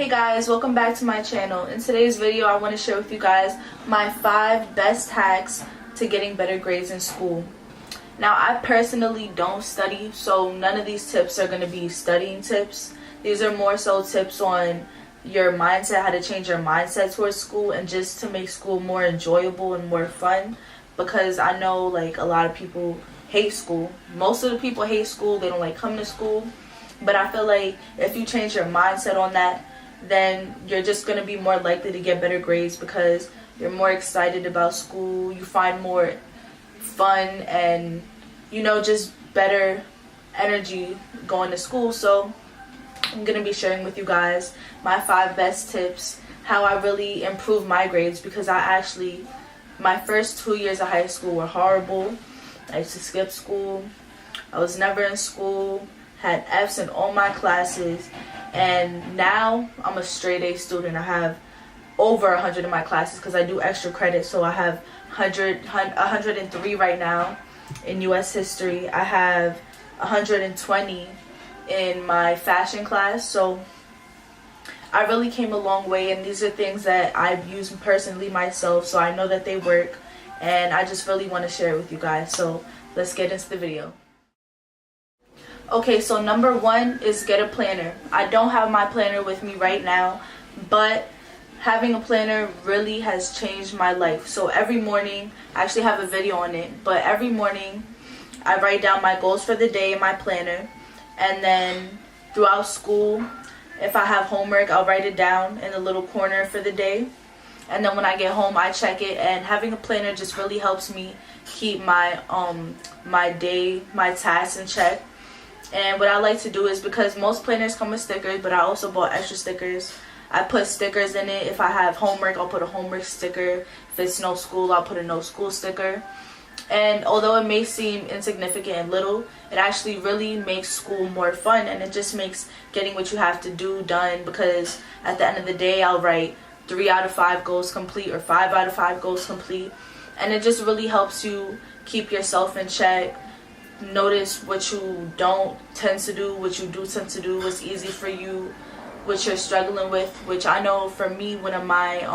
Hey guys, welcome back to my channel. In today's video I want to share with you guys my 5 best hacks to getting better grades in school. Now I personally don't study, so none of these tips are going to be studying tips. These are more so tips on your mindset, how to change your mindset towards school and just to make school more enjoyable and more fun, because I know like a lot of people hate school. Most of the people hate school, they don't like coming to school. But I feel like if you change your mindset on that, then you're just going to be more likely to get better grades because you're more excited about school. You find more fun and, just better energy going to school. So I'm going to be sharing with you guys my 5 best tips, how I really improved my grades, because my first 2 years of high school were horrible. I used to skip school. I was never in school. Had F's in all my classes, and now I'm a straight A student. I have over 100 in my classes because I do extra credit, so I have 103 right now in US history. I have 120 in my fashion class, so I really came a long way, and these are things that I've used personally myself, so I know that they work, and I just really want to share it with you guys. So let's get into the video. Okay, so number 1 is get a planner. I don't have my planner with me right now, but having a planner really has changed my life. So every morning, I actually have a video on it, but every morning I write down my goals for the day in my planner, and then throughout school, if I have homework, I'll write it down in the little corner for the day, and then when I get home, I check it. And having a planner just really helps me keep my day, my tasks in check. And what I like to do is, because most planners come with stickers, but I also bought extra stickers. I put stickers in it. If I have homework, I'll put a homework sticker. If it's no school, I'll put a no school sticker. And although it may seem insignificant and little, it actually really makes school more fun, and it just makes getting what you have to do done, because at the end of the day, I'll write 3 out of 5 goals complete or 5 out of 5 goals complete. And it just really helps you keep yourself in check. Notice what you don't tend to do, what you do tend to do, what's easy for you, what you're struggling with. Which I know for me, one of my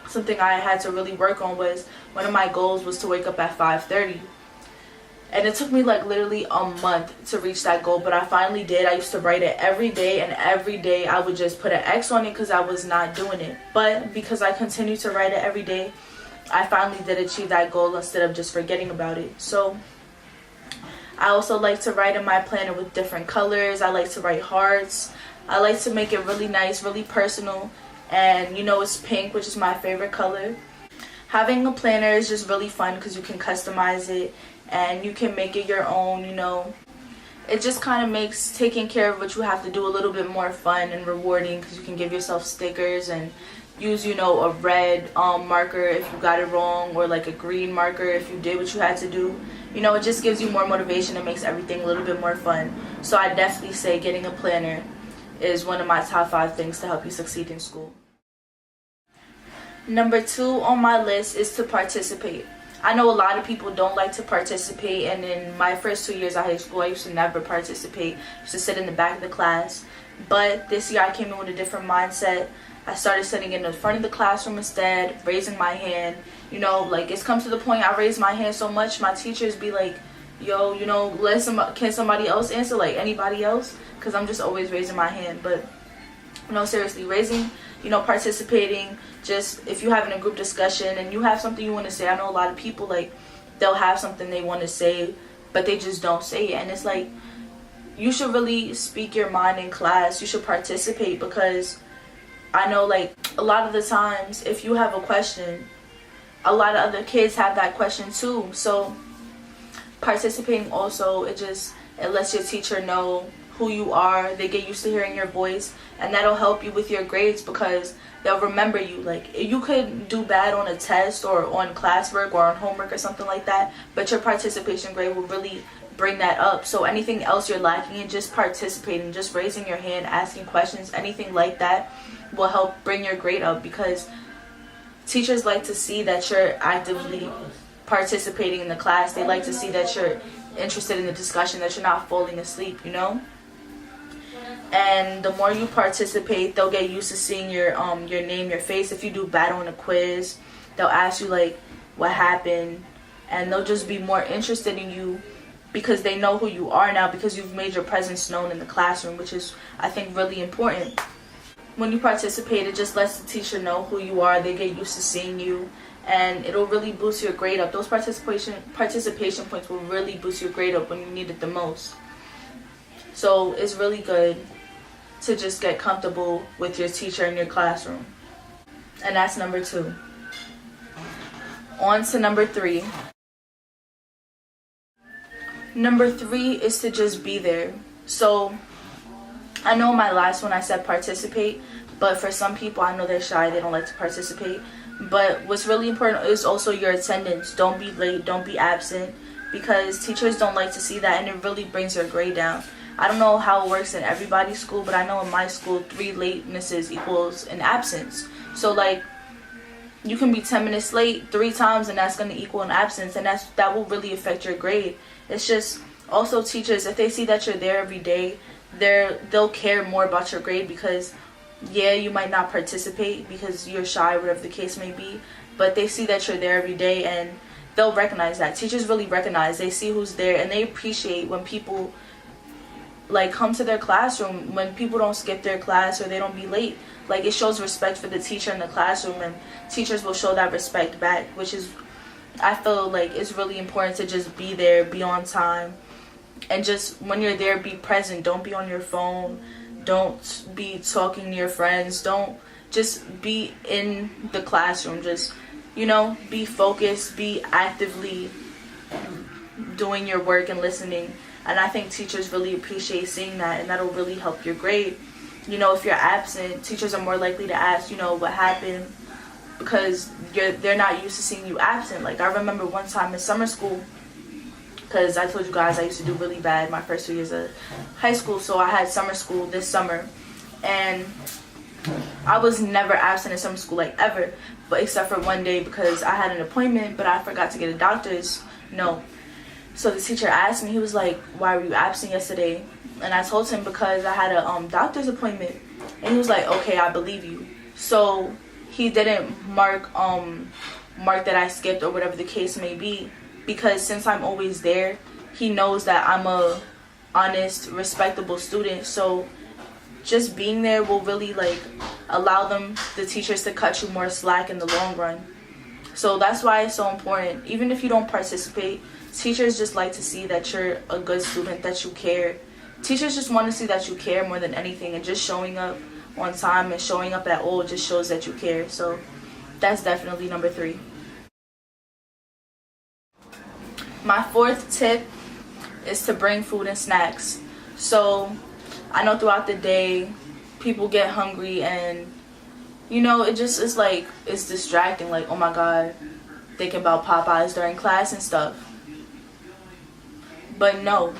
something I had to really work on was, one of my goals was to wake up at 5:30, and it took me like literally a month to reach that goal, but I finally did. I used to write it every day, and every day I would just put an X on it because I was not doing it. But because I continued to write it every day, I finally did achieve that goal instead of just forgetting about it. So I also like to write in my planner with different colors. I like to write hearts. I like to make it really nice, really personal. And it's pink, which is my favorite color. Having a planner is just really fun because you can customize it and you can make it your own. It just kind of makes taking care of what you have to do a little bit more fun and rewarding, because you can give yourself stickers and use a red marker if you got it wrong, or like a green marker if you did what you had to do. It just gives you more motivation and makes everything a little bit more fun. So I definitely say getting a planner is one of my top 5 things to help you succeed in school. Number 2 on my list is to participate. I know a lot of people don't like to participate, and in my first 2 years of high school, I used to never participate. I used to sit in the back of the class. But this year I came in with a different mindset. I started sitting in the front of the classroom instead, raising my hand. It's come to the point I raise my hand so much, my teachers be like, yo, can somebody else answer, like anybody else? Because I'm just always raising my hand. But, seriously, raising, participating, just if you're having a group discussion and you have something you want to say. I know a lot of people, like, they'll have something they want to say, but they just don't say it. And it's like, you should really speak your mind in class. You should participate, because I know, like, a lot of the times if you have a question, a lot of other kids have that question too. So participating also, it lets your teacher know who you are. They get used to hearing your voice, and that'll help you with your grades, because they'll remember you. Like, you could do bad on a test or on classwork or on homework or something like that, but your participation grade will really bring that up. So anything else you're lacking in, just participating, just raising your hand, asking questions, anything like that will help bring your grade up, because teachers like to see that you're actively participating in the class. They like to see that you're interested in the discussion, that you're not falling asleep. And the more you participate, they'll get used to seeing your name, your face. If you do bad on a quiz, they'll ask you like what happened, and they'll just be more interested in you because they know who you are now, because you've made your presence known in the classroom, which is, I think, really important. When you participate, it just lets the teacher know who you are. They get used to seeing you, and it'll really boost your grade up. Those participation points will really boost your grade up when you need it the most. So it's really good to just get comfortable with your teacher in your classroom. And that's number 2. On to number 3. Number 3 is to just be there. So I know my last one I said participate, but for some people, I know they're shy, they don't like to participate. But what's really important is also your attendance. Don't be late, don't be absent, because teachers don't like to see that, and it really brings your grade down. I don't know how it works in everybody's school, but I know in my school, 3 latenesses equals an absence. So like, you can be 10 minutes late 3 times, and that's going to equal an absence, and that will really affect your grade. It's just, also teachers, if they see that you're there every day, they'll care more about your grade, because yeah, you might not participate because you're shy, whatever the case may be, but they see that you're there every day, and they'll recognize that. Teachers really recognize, they see who's there, and they appreciate when people like come to their classroom, when people don't skip their class or they don't be late. Like, it shows respect for the teacher in the classroom, and teachers will show that respect back, which is, I feel like it's really important to just be there, be on time, and just when you're there, be present. Don't be on your phone, don't be talking to your friends, don't, just be in the classroom. Just, be focused, be actively doing your work and listening. And I think teachers really appreciate seeing that, and that'll really help your grade. If you're absent, teachers are more likely to ask, what happened, because they're not used to seeing you absent. Like, I remember one time in summer school, because I told you guys I used to do really bad my first 2 years of high school, so I had summer school this summer, and I was never absent in summer school, like, ever, but except for one day because I had an appointment, but I forgot to get a doctor's note. So the teacher asked me, he was like, why were you absent yesterday? And I told him because I had a doctor's appointment. And he was like, okay, I believe you. So he didn't mark that I skipped or whatever the case may be, because since I'm always there, he knows that I'm a honest, respectable student. So just being there will really like allow the teachers to cut you more slack in the long run. So that's why it's so important. Even if you don't participate, teachers just like to see that you're a good student, that you care. Teachers just want to see that you care more than anything, and just showing up on time and showing up at all just shows that you care. So that's definitely number 3. My 4th tip is to bring food and snacks. So I know throughout the day people get hungry, and it just is like, it's distracting, like, oh my god, thinking about Popeyes during class and stuff. But no,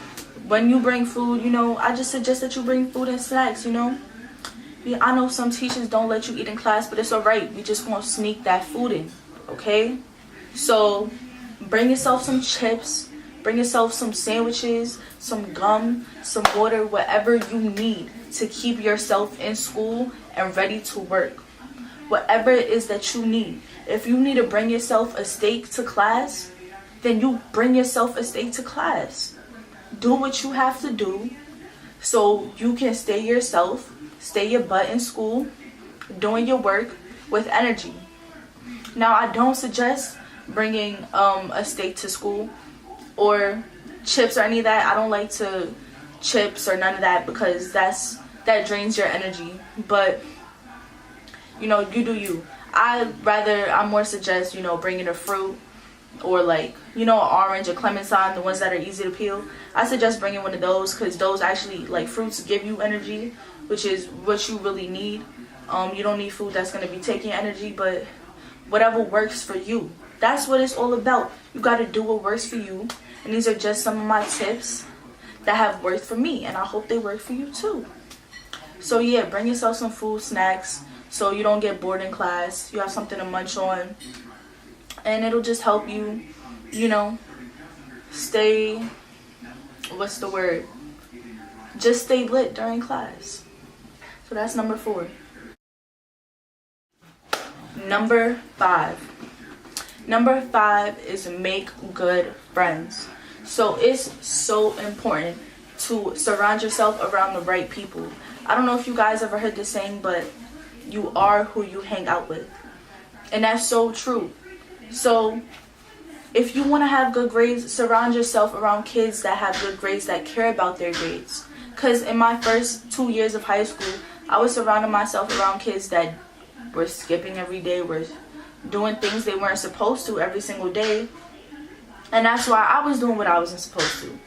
when you bring food, I just suggest that you bring food and snacks. I know some teachers don't let you eat in class, but it's alright. We just gonna sneak that food in, okay? So bring yourself some chips, bring yourself some sandwiches, some gum, some water, whatever you need to keep yourself in school and ready to work. Whatever it is that you need. If you need to bring yourself a steak to class, then you bring yourself a steak to class. Do what you have to do so you can stay yourself, stay your butt in school, doing your work with energy. Now, I don't suggest bringing a steak to school or chips or any of that. I don't like to chips or none of that, because that drains your energy. But you do you. I more suggest bringing a fruit, or like an orange or clementine, the ones that are easy to peel. I suggest bringing one of those, because those actually, like, fruits give you energy, which is what you really need. You don't need food that's going to be taking energy, but whatever works for you. That's what it's all about. You got to do what works for you. And these are just some of my tips that have worked for me, and I hope they work for you too. So yeah, bring yourself some food, snacks, so you don't get bored in class. You have something to munch on, and it'll just help you, stay, just stay lit during class. So that's number 4. Number 5. Number 5 is make good friends. So it's so important to surround yourself around the right people. I don't know if you guys ever heard this saying, but you are who you hang out with. And that's so true. So if you want to have good grades, surround yourself around kids that have good grades, that care about their grades. Because in my first 2 years of high school, I was surrounding myself around kids that were skipping every day, were doing things they weren't supposed to every single day. And that's why I was doing what I wasn't supposed to.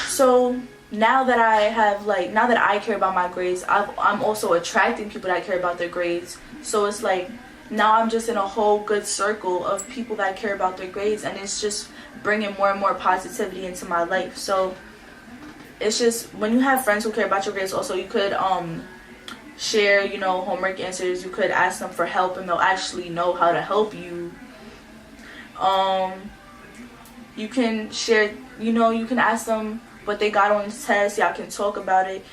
So now that I care about my grades, I'm also attracting people that care about their grades. So it's like, now I'm just in a whole good circle of people that care about their grades, and it's just bringing more and more positivity into my life. So it's just, when you have friends who care about your grades, also you could share, homework answers. You could ask them for help, and they'll actually know how to help you. You can share, you can ask them what they got on the test. Y'all can talk about it.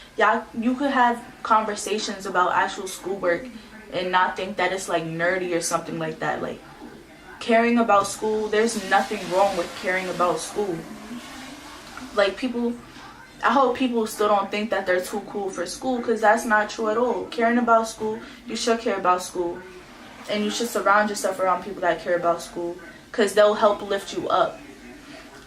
You could have conversations about actual schoolwork and not think that it's like nerdy or something like that. Like, caring about school, there's nothing wrong with caring about school. Like, I hope people still don't think that they're too cool for school, because that's not true at all. Caring about school, you should care about school. And you should surround yourself around people that care about school, because they'll help lift you up.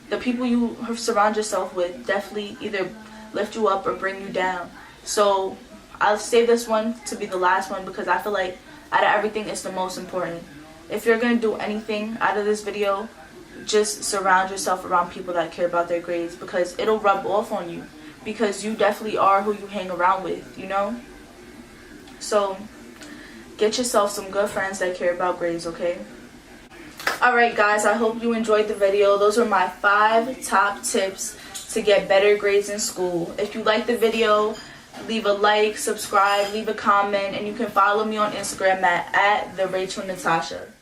The people you surround yourself with definitely either lift you up or bring you down. So I'll save this one to be the last one, because I feel like out of everything, it's the most important. If you're going to do anything out of this video, just surround yourself around people that care about their grades, because it'll rub off on you, because you definitely are who you hang around with, So get yourself some good friends that care about grades, okay? Alright guys, I hope you enjoyed the video. Those are my 5 top tips to get better grades in school. If you liked the video, leave a like, subscribe, leave a comment, and you can follow me on Instagram at @TheRachelNatasha.